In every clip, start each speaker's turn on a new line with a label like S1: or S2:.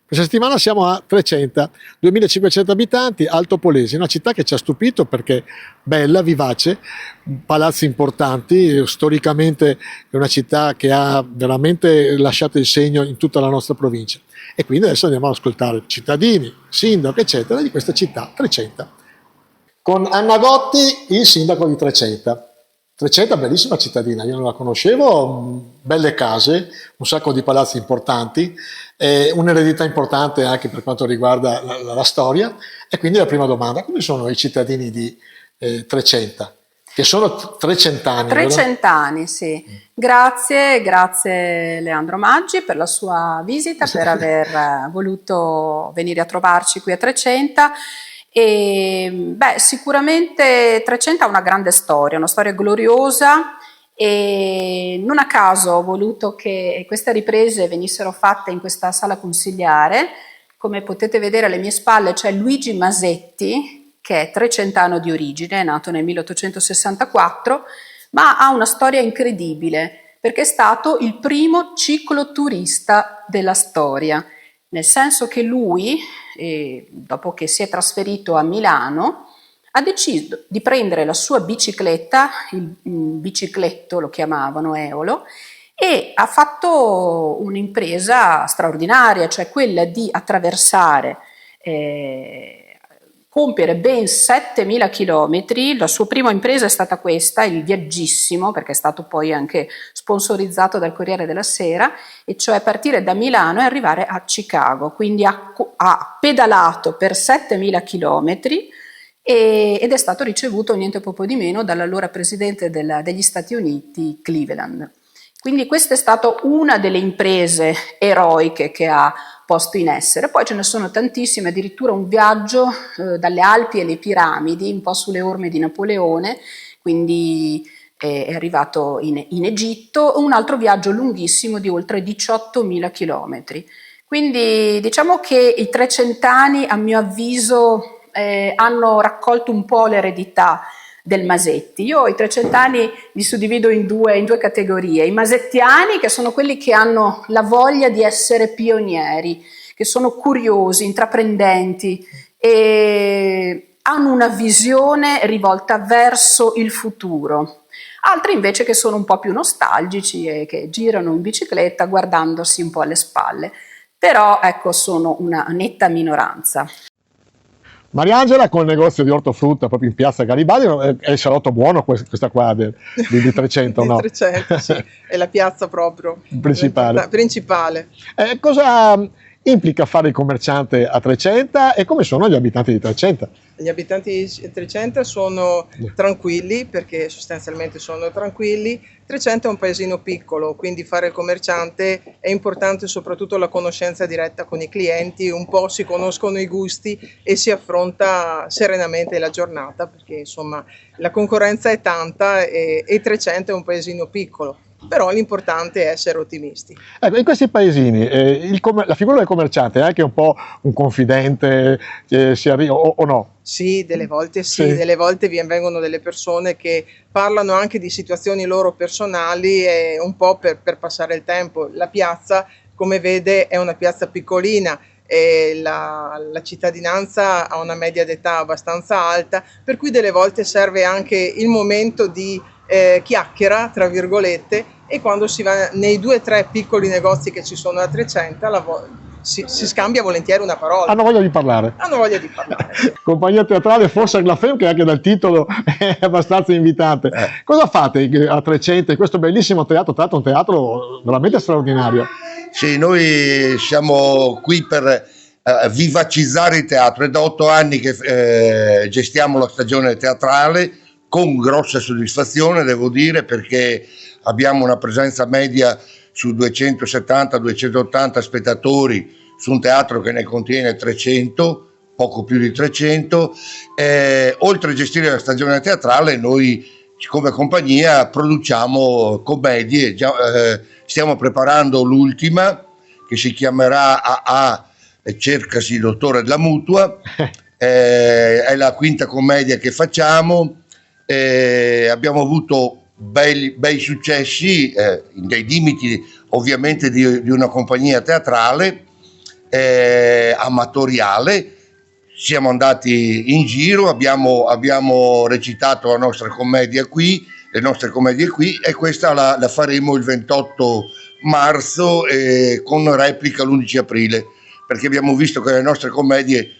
S1: Questa settimana siamo a Trecenta, 2500 abitanti, Alto Polesine, una città che ci ha stupito perché bella, vivace, palazzi importanti, storicamente è una città che ha veramente lasciato il segno in tutta la nostra provincia. E quindi adesso andiamo ad ascoltare cittadini, sindaco, eccetera, di questa città, Trecenta. Con Anna Gotti, il sindaco di Trecenta. Trecenta, bellissima cittadina, io non la conoscevo, belle case, un sacco di palazzi importanti, un'eredità importante anche per quanto riguarda la storia. E quindi la prima domanda: come sono i cittadini di Trecenta? Che sono trecentani.
S2: Trecentani, sì. Grazie Leandro Maggi per la sua visita, per aver voluto venire a trovarci qui a Trecenta. E, sicuramente Trecenta ha una grande storia, una storia gloriosa, e non a caso ho voluto che queste riprese venissero fatte in questa sala consigliare. Come potete vedere alle mie spalle c'è Luigi Masetti, che è trecentano di origine, è nato nel 1864, ma ha una storia incredibile, perché è stato il primo cicloturista della storia, nel senso che lui, dopo che si è trasferito a Milano, ha deciso di prendere la sua bicicletta, il bicicletto lo chiamavano, Eolo, e ha fatto un'impresa straordinaria, cioè quella di attraversare, compiere ben 7000 chilometri. La sua prima impresa è stata questa, il Viaggissimo, perché è stato poi anche sponsorizzato dal Corriere della Sera, e cioè partire da Milano e arrivare a Chicago. Quindi ha pedalato per 7000 chilometri ed è stato ricevuto niente poco di meno dall'allora presidente degli Stati Uniti, Cleveland. Quindi questa è stata una delle imprese eroiche che ha posto in essere. Poi ce ne sono tantissime, addirittura un viaggio dalle Alpi alle piramidi, un po' sulle orme di Napoleone, quindi è arrivato in Egitto, un altro viaggio lunghissimo di oltre 18.000 chilometri. Quindi diciamo che i trecentani, a mio avviso, hanno raccolto un po' l'eredità del Masetti. Io i trecentani li suddivido in due categorie: i masettiani, che sono quelli che hanno la voglia di essere pionieri, che sono curiosi, intraprendenti e hanno una visione rivolta verso il futuro. Altri invece che sono un po' più nostalgici e che girano in bicicletta guardandosi un po' alle spalle. Però ecco, sono una netta minoranza.
S1: Mariangela con il negozio di ortofrutta proprio in piazza Garibaldi, è il salotto buono questa qua di Trecenta,
S3: di
S1: no?
S3: Trecenta, sì, è la piazza proprio
S1: principale. Cosa implica fare il commerciante a Trecenta e come sono gli abitanti di Trecenta?
S3: Gli abitanti di Trecenta sono tranquilli, perché sostanzialmente sono tranquilli. Trecenta è un paesino piccolo, quindi fare il commerciante è importante, soprattutto la conoscenza diretta con i clienti, un po' si conoscono i gusti e si affronta serenamente la giornata, perché insomma la concorrenza è tanta e Trecenta è un paesino piccolo. Però l'importante è essere ottimisti.
S1: Ecco, in questi paesini la figura del commerciante è anche un po' un confidente, si arriva o no?
S3: Sì, delle volte sì, delle volte vengono delle persone che parlano anche di situazioni loro personali, e un po' per passare il tempo. La piazza, come vede, è una piazza piccolina e la cittadinanza ha una media d'età abbastanza alta, per cui delle volte serve anche il momento di chiacchiera, tra virgolette, e quando si va nei 2 o 3 piccoli negozi che ci sono a Trecenta si scambia volentieri una parola.
S1: Hanno voglia di parlare. Compagnia teatrale Fossa Glafem, che anche dal titolo è abbastanza invitante. Cosa fate a Trecenta in questo bellissimo teatro? Tra l'altro un teatro veramente straordinario.
S4: Sì, noi siamo qui per vivacizzare il teatro. È da 8 anni che gestiamo la stagione teatrale, con grossa soddisfazione, devo dire, perché abbiamo una presenza media su 270-280 spettatori su un teatro che ne contiene 300, poco più di 300. Oltre a gestire la stagione teatrale, noi come compagnia produciamo commedie. Stiamo preparando l'ultima, che si chiamerà AA Cercasi Dottore della Mutua. È la quinta commedia che facciamo. Abbiamo avuto bei successi nei limiti ovviamente di una compagnia teatrale, amatoriale. Siamo andati in giro, abbiamo recitato la nostra commedia qui, le nostre commedie qui, e questa la faremo il 28 marzo con replica l'11 aprile, perché abbiamo visto che le nostre commedie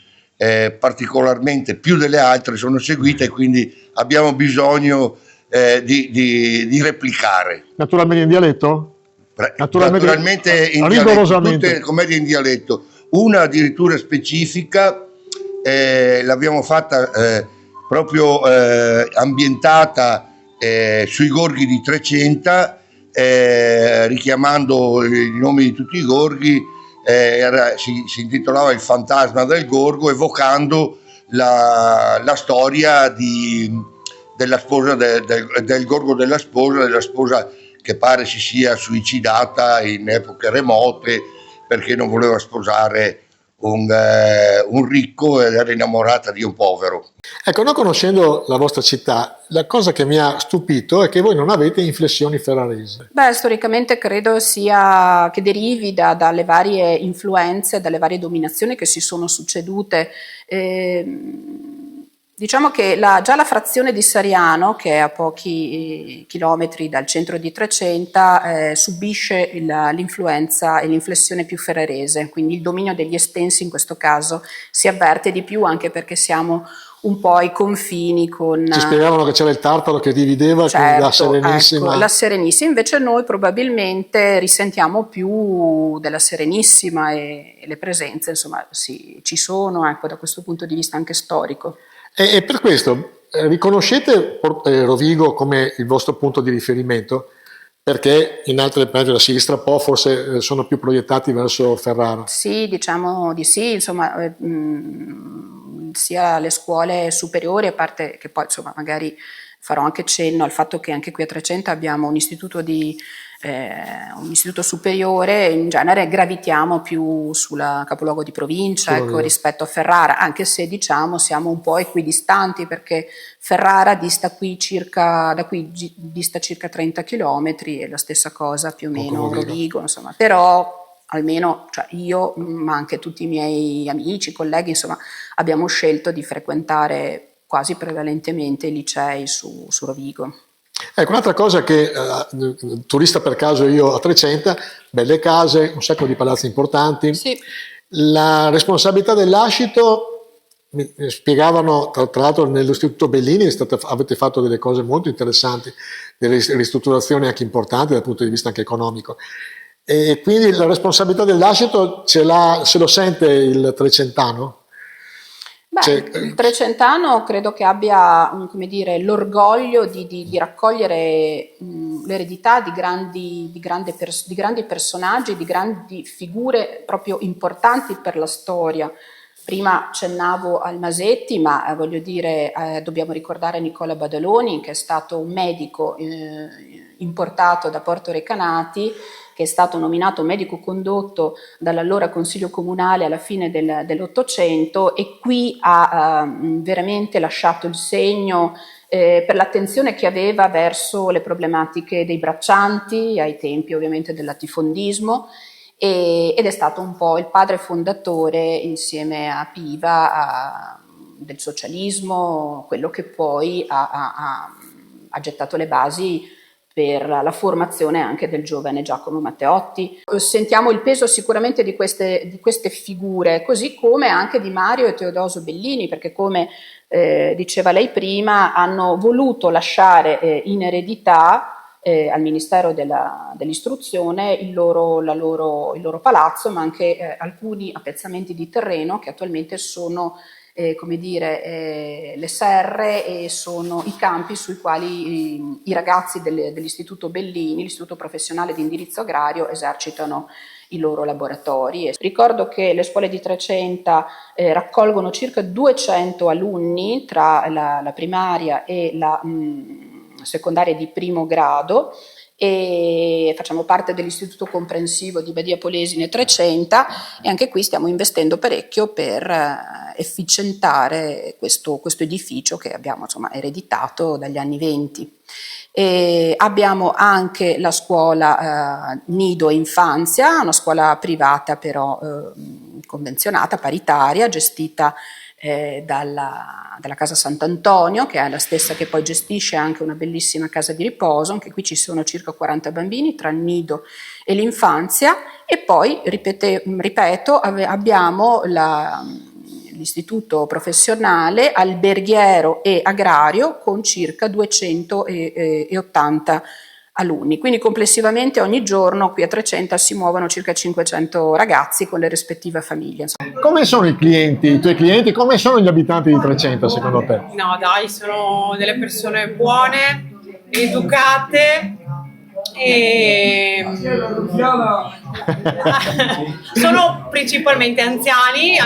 S4: particolarmente più delle altre sono seguite, e quindi abbiamo bisogno di replicare.
S1: Naturalmente in dialetto?
S4: Naturalmente in dialetto, tutte le commedie in dialetto, una addirittura specifica. L'abbiamo fatta proprio ambientata sui gorghi di Trecenta, richiamando i nomi di tutti i gorghi. Si intitolava Il fantasma del gorgo, evocando la storia della sposa del gorgo della sposa che pare si sia suicidata in epoche remote perché non voleva sposare un ricco ed era innamorata di un povero.
S1: Ecco, non conoscendo la vostra città, la cosa che mi ha stupito è che voi non avete inflessioni ferraresi.
S2: Beh, storicamente credo sia che derivi dalle varie influenze, dalle varie dominazioni che si sono succedute. Diciamo che già la frazione di Sariano, che è a pochi chilometri dal centro di Trecenta, subisce l'influenza e l'inflessione più ferrarese, quindi il dominio degli estensi in questo caso si avverte di più, anche perché siamo un po' ai confini con...
S1: Ci spiegavano che c'era il Tartaro che divideva,
S2: certo,
S1: la Serenissima.
S2: Ecco, la Serenissima, invece noi probabilmente risentiamo più della Serenissima e le presenze, insomma, sì, ci sono, ecco, da questo punto di vista anche storico.
S1: E per questo riconoscete Rovigo come il vostro punto di riferimento? Perché in altre parti della sinistra forse sono più proiettati verso Ferrara.
S2: Sì, diciamo di sì, insomma, sia le scuole superiori, a parte che poi insomma magari farò anche cenno al fatto che anche qui a Trecenta abbiamo un istituto superiore, in genere gravitiamo più sulla capoluogo di provincia, ecco, rispetto a Ferrara, anche se diciamo siamo un po' equidistanti, perché Ferrara dista da qui dista circa 30 chilometri, e la stessa cosa più o meno Rovigo, insomma, però almeno io, ma anche tutti i miei amici, colleghi, insomma, abbiamo scelto di frequentare quasi prevalentemente i licei su Rovigo.
S1: Ecco, un'altra cosa che turista per caso io a Trecenta, belle case, un sacco di palazzi importanti.
S2: Sì.
S1: La responsabilità dell'Ascito, mi spiegavano, tra l'altro nell'Istituto Bellini avete fatto delle cose molto interessanti, delle ristrutturazioni anche importanti dal punto di vista anche economico. E quindi la responsabilità dell'Ascito se lo sente il trecentano?
S2: Il trecentano credo che abbia, come dire, l'orgoglio di raccogliere l'eredità di grandi personaggi, di grandi figure proprio importanti per la storia. Prima accennavo al Masetti, ma voglio dire, dobbiamo ricordare Nicola Badaloni, che è stato un medico importato da Porto Recanati, che è stato nominato medico condotto dall'allora Consiglio Comunale alla fine dell'Ottocento, e qui ha veramente lasciato il segno per l'attenzione che aveva verso le problematiche dei braccianti, ai tempi ovviamente del latifondismo, ed è stato un po' il padre fondatore, insieme a Piva, del socialismo, quello che poi ha gettato le basi per la formazione anche del giovane Giacomo Matteotti. Sentiamo il peso sicuramente di queste figure, così come anche di Mario e Teodoso Bellini, perché come diceva lei prima, hanno voluto lasciare in eredità al Ministero dell'Istruzione il loro palazzo, ma anche alcuni appezzamenti di terreno che attualmente sono le serre, e sono i campi sui quali i ragazzi dell'Istituto Bellini, l'Istituto Professionale di Indirizzo Agrario, esercitano i loro laboratori. Ricordo che le scuole di Trecenta raccolgono circa 200 alunni tra la primaria e la secondaria di primo grado, e facciamo parte dell'Istituto Comprensivo di Badia Polesine Trecenta, e anche qui stiamo investendo parecchio per efficientare questo edificio che abbiamo ereditato dagli anni '20. E abbiamo anche la scuola Nido Infanzia, una scuola privata però convenzionata, paritaria, gestita dalla Casa Sant'Antonio, che è la stessa che poi gestisce anche una bellissima casa di riposo. Anche qui ci sono circa 40 bambini tra il nido e l'infanzia, e poi, ripeto, abbiamo l'istituto professionale alberghiero e agrario con circa 280 alunni, quindi complessivamente ogni giorno qui a Trecenta si muovono circa 500 ragazzi con le rispettive famiglie.
S1: Come sono i tuoi clienti, come sono gli abitanti di Trecenta secondo te?
S5: No dai, sono delle persone buone, educate e sono principalmente anziani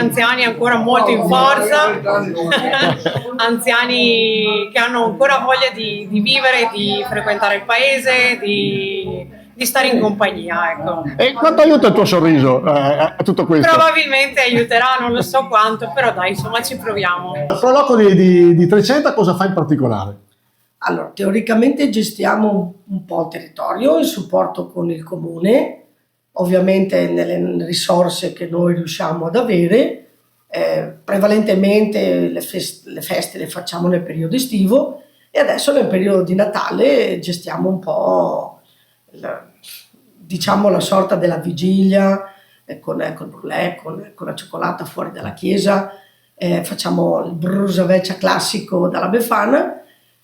S5: ancora molto in forza, anziani che hanno ancora voglia di vivere, di frequentare il paese, di stare in compagnia, ecco.
S1: E quanto aiuta il tuo sorriso a tutto questo?
S5: Probabilmente aiuterà, non lo so quanto, però dai, insomma ci proviamo.
S1: Il Proloco di Trecenta cosa fa in particolare?
S6: Allora, teoricamente gestiamo un po' il territorio in supporto con il comune, ovviamente nelle risorse che noi riusciamo ad avere. Prevalentemente le feste le facciamo nel periodo estivo, e adesso nel periodo di Natale gestiamo un po' diciamo la sorta della vigilia con il brulè, con la cioccolata fuori dalla chiesa, facciamo il brusaveccia classico dalla Befana,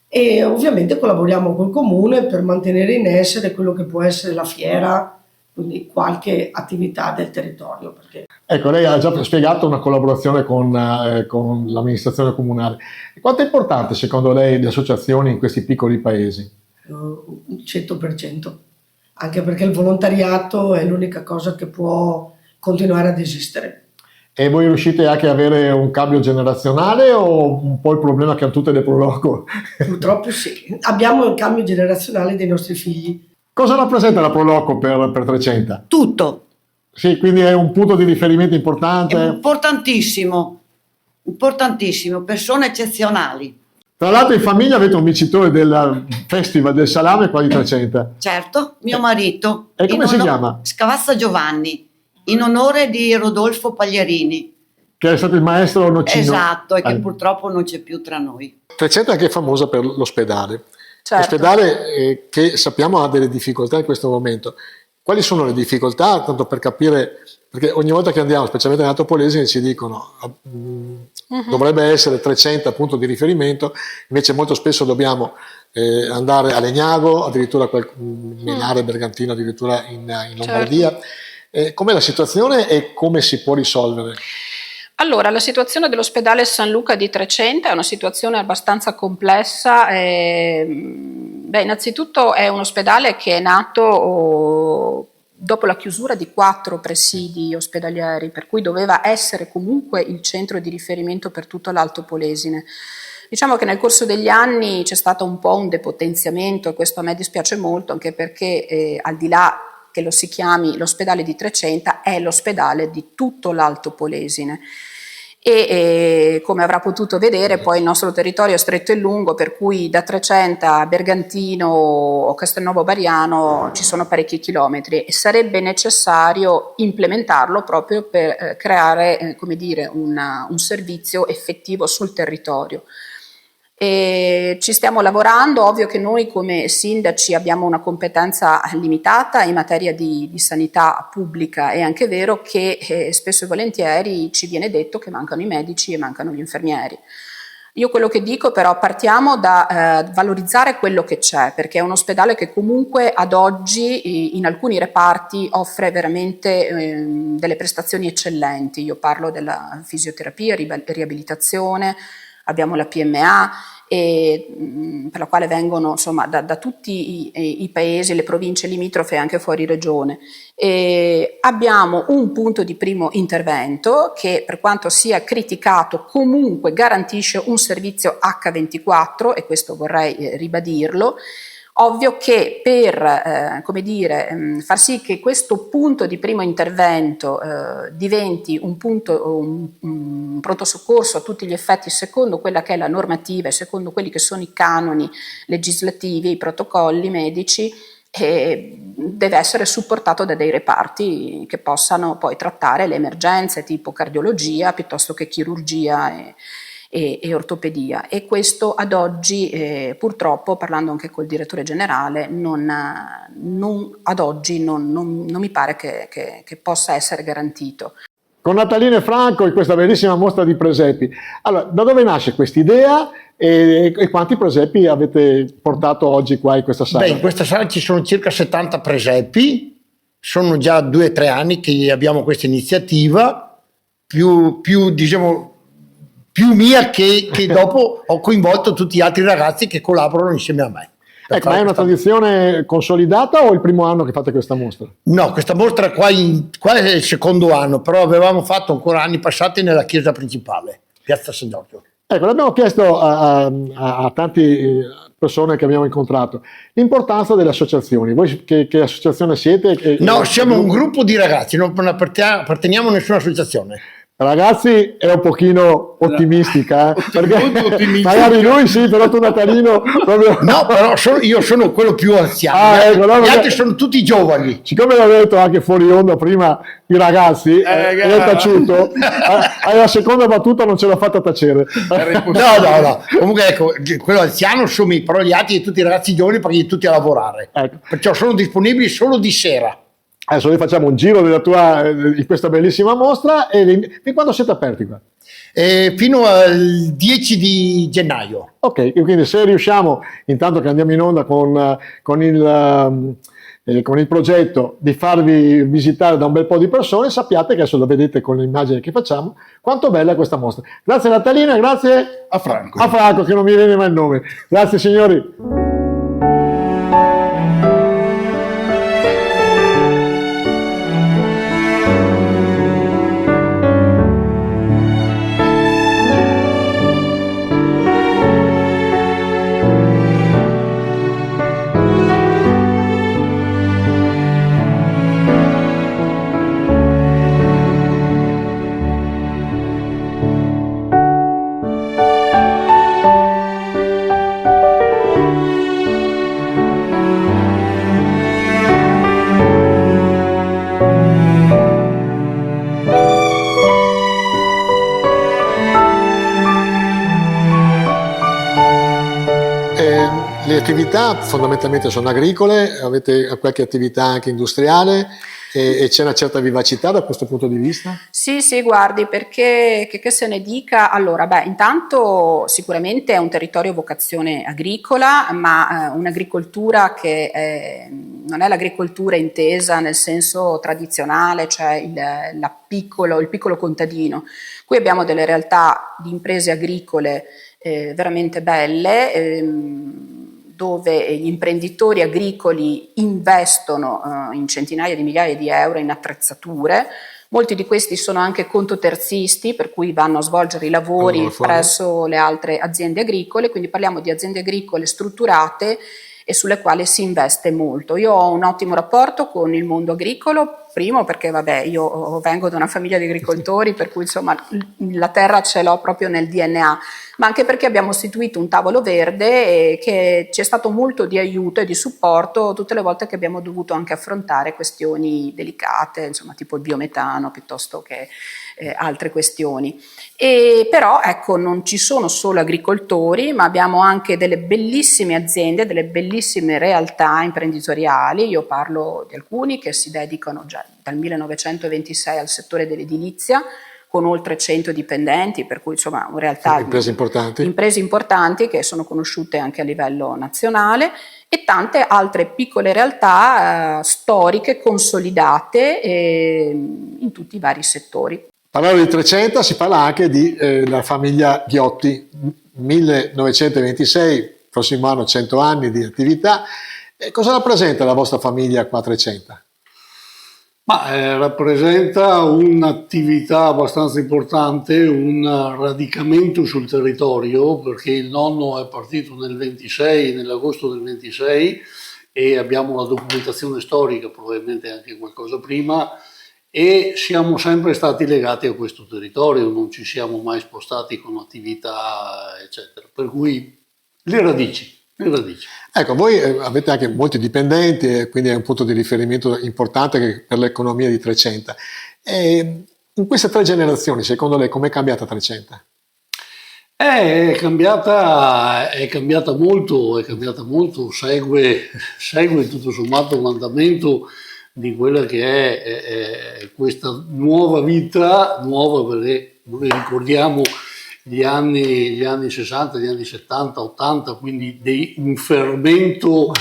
S6: e ovviamente collaboriamo col comune per mantenere in essere quello che può essere la fiera, quindi qualche attività del territorio. Perché...
S1: Ecco, lei ha già spiegato una collaborazione con l'amministrazione comunale. Quanto è importante secondo lei le associazioni in questi piccoli paesi?
S6: 100%, anche perché il volontariato è l'unica cosa che può continuare ad esistere.
S1: E voi riuscite anche ad avere un cambio generazionale, o un po' il problema che hanno tutte le Proloco?
S6: Purtroppo sì, abbiamo il cambio generazionale dei nostri figli.
S1: Cosa rappresenta la Proloco per Trecenta?
S7: Tutto.
S1: Sì, quindi è un punto di riferimento importante.
S7: È importantissimo, persone eccezionali.
S1: Tra l'altro in famiglia avete un vincitore del Festival del Salame qua di Trecenta.
S7: Certo, mio marito.
S1: E come si chiama?
S7: Scavazza Giovanni, in onore di Rodolfo Paglierini.
S1: Che è stato il maestro Nocino.
S7: Esatto, e che purtroppo non c'è più tra noi.
S1: Trecenta è anche famosa per l'ospedale.
S2: Certo.
S1: L'ospedale che sappiamo ha delle difficoltà in questo momento. Quali sono le difficoltà? Tanto per capire, perché ogni volta che andiamo, specialmente in Alto Polesine, ci dicono dovrebbe essere Trecenta punto di riferimento, invece molto spesso dobbiamo andare a Legnago, addirittura Menare, Bergantino, addirittura in Lombardia.
S2: Certo.
S1: Com'è la situazione e come si può risolvere?
S2: Allora, la situazione dell'ospedale San Luca di Trecenta è una situazione abbastanza complessa. Innanzitutto è un ospedale che è nato dopo la chiusura di 4 presidi ospedalieri, per cui doveva essere comunque il centro di riferimento per tutto l'Alto Polesine. Diciamo che nel corso degli anni c'è stato un po' un depotenziamento, e questo a me dispiace molto, anche perché al di là che lo si chiami l'ospedale di Trecenta, è l'ospedale di tutto l'Alto Polesine. E come avrà potuto vedere, poi il nostro territorio è stretto e lungo, per cui da Trecenta a Bergantino o Castelnuovo Bariano ci sono parecchi chilometri, e sarebbe necessario implementarlo proprio per creare un servizio effettivo sul territorio. E ci stiamo lavorando. Ovvio che noi come sindaci abbiamo una competenza limitata in materia di sanità pubblica. È anche vero che spesso e volentieri ci viene detto che mancano i medici e mancano gli infermieri. Io quello che dico però, partiamo da valorizzare quello che c'è, perché è un ospedale che comunque ad oggi in alcuni reparti offre veramente delle prestazioni eccellenti. Io parlo della fisioterapia, riabilitazione, abbiamo la PMA, per la quale vengono insomma da tutti i paesi, le province limitrofe e anche fuori regione. Abbiamo un punto di primo intervento che, per quanto sia criticato, comunque garantisce un servizio H24, e questo vorrei ribadirlo. Ovvio che per far sì che questo punto di primo intervento diventi un pronto soccorso a tutti gli effetti secondo quella che è la normativa e secondo quelli che sono i canoni legislativi, i protocolli medici, deve essere supportato da dei reparti che possano poi trattare le emergenze tipo cardiologia piuttosto che chirurgia e ortopedia, e questo ad oggi purtroppo, parlando anche col direttore generale, ad oggi non mi pare che possa essere garantito.
S1: Con Natalina e Franco in questa bellissima mostra di presepi. Allora, da dove nasce questa idea e quanti presepi avete portato oggi qua in questa sala?
S8: In questa sala ci sono circa 70 presepi, sono già 2 o 3 anni che abbiamo questa iniziativa, più mia che dopo ho coinvolto tutti gli altri ragazzi che collaborano insieme a me.
S1: Ecco, ma è una tradizione consolidata o è il primo anno che fate questa mostra?
S8: No, questa mostra qua è il secondo anno, però avevamo fatto ancora anni passati nella chiesa principale, Piazza San Giorgio.
S1: Ecco, l'abbiamo chiesto a tante persone che abbiamo incontrato l'importanza delle associazioni. Voi che associazione siete?
S8: No, siamo un gruppo di ragazzi, non apparteniamo a nessuna associazione.
S1: Ragazzi, è un pochino ottimistica, perché magari lui sì, però tu Natalino proprio...
S8: No, però io sono quello più anziano,
S1: ecco, no,
S8: gli altri sono tutti giovani.
S1: Siccome l'ho detto anche fuori onda prima i ragazzi, l'ho taciuto, alla seconda battuta non ce l'ha fatta tacere.
S8: No, comunque ecco, quello anziano sono me, però gli altri tutti i ragazzi giovani perché tutti a lavorare,
S1: ecco.
S8: Perciò sono disponibili solo di sera.
S1: Adesso noi facciamo un giro di questa bellissima mostra. E quando siete aperti qua?
S8: Fino al 10 di gennaio.
S1: Ok, quindi se riusciamo, intanto che andiamo in onda con il progetto di farvi visitare da un bel po' di persone, sappiate che adesso lo vedete con le immagini che facciamo, quanto bella è questa mostra. Grazie Natalina, grazie
S9: a Franco.
S1: A Franco, che non mi viene mai il nome. Grazie signori. Le attività fondamentalmente sono agricole, avete qualche attività anche industriale e c'è una certa vivacità da questo punto di vista?
S2: Sì, guardi, perché che se ne dica, allora, intanto sicuramente è un territorio a vocazione agricola, ma un'agricoltura che non è l'agricoltura intesa nel senso tradizionale, cioè il piccolo contadino. Qui abbiamo delle realtà di imprese agricole veramente belle, dove gli imprenditori agricoli investono in centinaia di migliaia di euro in attrezzature. Molti di questi sono anche contoterzisti, per cui vanno a svolgere i lavori presso le altre aziende agricole, quindi parliamo di aziende agricole strutturate e sulle quali si investe molto. Io ho un ottimo rapporto con il mondo agricolo, primo perché io vengo da una famiglia di agricoltori, per cui insomma la terra ce l'ho proprio nel DNA, ma anche perché abbiamo istituito un tavolo verde che ci è stato molto di aiuto e di supporto tutte le volte che abbiamo dovuto anche affrontare questioni delicate, insomma tipo il biometano piuttosto che altre questioni. E però ecco, non ci sono solo agricoltori, ma abbiamo anche delle bellissime aziende, delle bellissime realtà imprenditoriali. Io parlo di alcuni che si dedicano già dal 1926 al settore dell'edilizia, con oltre 100 dipendenti, per cui insomma in realtà
S1: imprese
S2: importanti che sono conosciute anche a livello nazionale, e tante altre piccole realtà storiche consolidate in tutti i vari settori.
S1: Parlando di 300 si parla anche di la famiglia Ghiotti, 1926, prossimo anno 100 anni di attività. Cosa rappresenta la vostra famiglia qua a 300?
S9: Ma rappresenta un'attività abbastanza importante, un radicamento sul territorio, perché il nonno è partito nell'agosto del 26, e abbiamo la documentazione storica, probabilmente anche qualcosa prima, e siamo sempre stati legati a questo territorio, non ci siamo mai spostati con attività, eccetera. Per cui le radici.
S1: Ecco, voi avete anche molti dipendenti, quindi è un punto di riferimento importante per l'economia di Trecenta. E in queste 3 generazioni, secondo lei, com'è cambiata Trecenta?
S9: È cambiata molto, segue tutto sommato l'andamento di quella che è questa nuova vita, nuova perché noi ricordiamo gli anni 60, gli anni 70, 80, quindi un fermento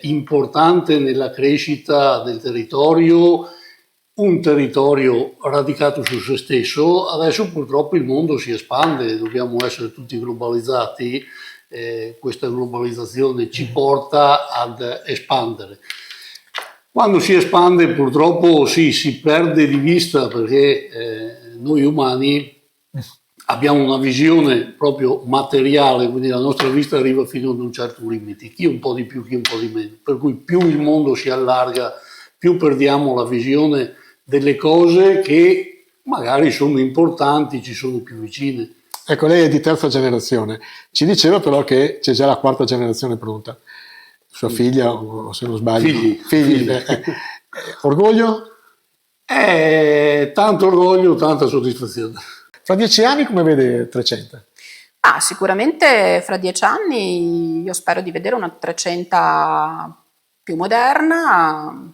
S9: importante nella crescita del territorio, un territorio radicato su se stesso. Adesso purtroppo il mondo si espande, dobbiamo essere tutti globalizzati, questa globalizzazione ci porta ad espandere. Quando si espande purtroppo si perde di vista, perché noi umani abbiamo una visione proprio materiale, quindi la nostra vista arriva fino ad un certo limite, chi un po' di più, chi un po' di meno, per cui più il mondo si allarga, più perdiamo la visione delle cose che magari sono importanti, ci sono più vicine.
S1: Ecco, lei è di 3ª generazione, ci diceva però che c'è già la 4ª generazione pronta, sua figlia, o se non sbaglio. Figli. Orgoglio?
S9: Tanto orgoglio, tanta soddisfazione.
S1: Fra 10 anni come vede Trecenta?
S2: Sicuramente fra 10 anni io spero di vedere una Trecenta più moderna,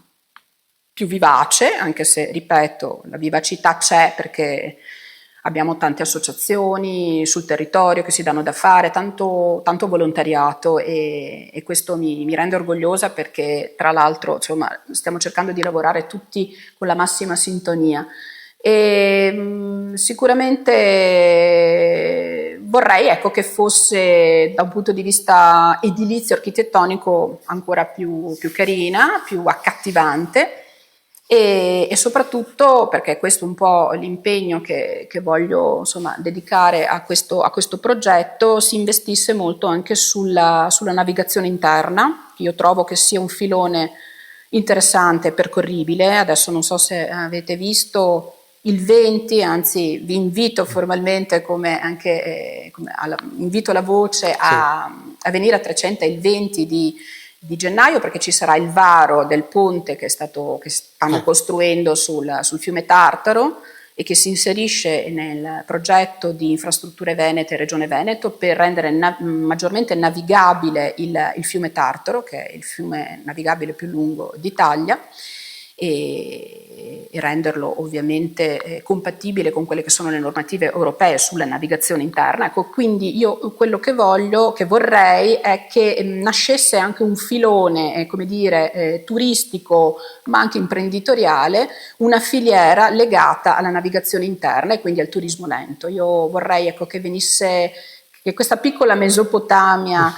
S2: più vivace, anche se, ripeto, la vivacità c'è perché abbiamo tante associazioni sul territorio che si danno da fare, tanto volontariato, e questo mi rende orgogliosa, perché tra l'altro stiamo cercando di lavorare tutti con la massima sintonia. E sicuramente vorrei che fosse, da un punto di vista edilizio architettonico, ancora più carina, più accattivante, e soprattutto, perché questo è un po' l'impegno che voglio dedicare a questo progetto, si investisse molto anche sulla navigazione interna. Io trovo che sia un filone interessante e percorribile. Adesso non so se avete visto il 20, anzi vi invito formalmente, invito la voce a venire a Trecenta il 20 di gennaio, perché ci sarà il varo del ponte che stanno costruendo sul fiume Tartaro, e che si inserisce nel progetto di infrastrutture venete Regione Veneto per rendere maggiormente navigabile il fiume Tartaro, che è il fiume navigabile più lungo d'Italia, e renderlo ovviamente compatibile con quelle che sono le normative europee sulla navigazione interna. Quindi io quello che vorrei è che nascesse anche un filone turistico, ma anche imprenditoriale, una filiera legata alla navigazione interna e quindi al turismo lento. Io vorrei che questa piccola Mesopotamia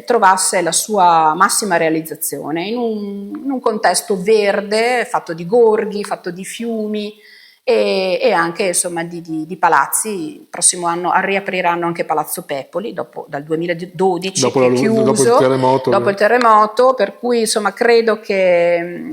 S2: trovasse la sua massima realizzazione in un contesto verde, fatto di gorghi, fatto di fiumi e anche di palazzi. Il prossimo anno riapriranno anche Palazzo Pepoli dal 2012, dopo il terremoto, per cui credo che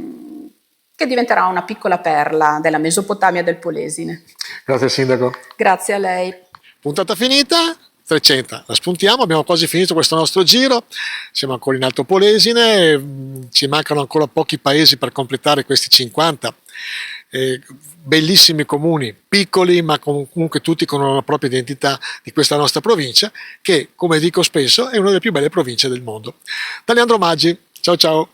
S2: diventerà una piccola perla della Mesopotamia del Polesine.
S1: Grazie Sindaco.
S2: Grazie a lei.
S1: Puntata finita. Trecenta, la spuntiamo, abbiamo quasi finito questo nostro giro, siamo ancora in Alto Polesine, ci mancano ancora pochi paesi per completare questi 50, bellissimi comuni, piccoli ma comunque tutti con una propria identità di questa nostra provincia, che, come dico spesso, è una delle più belle province del mondo. Da Leandro Maggi, ciao ciao!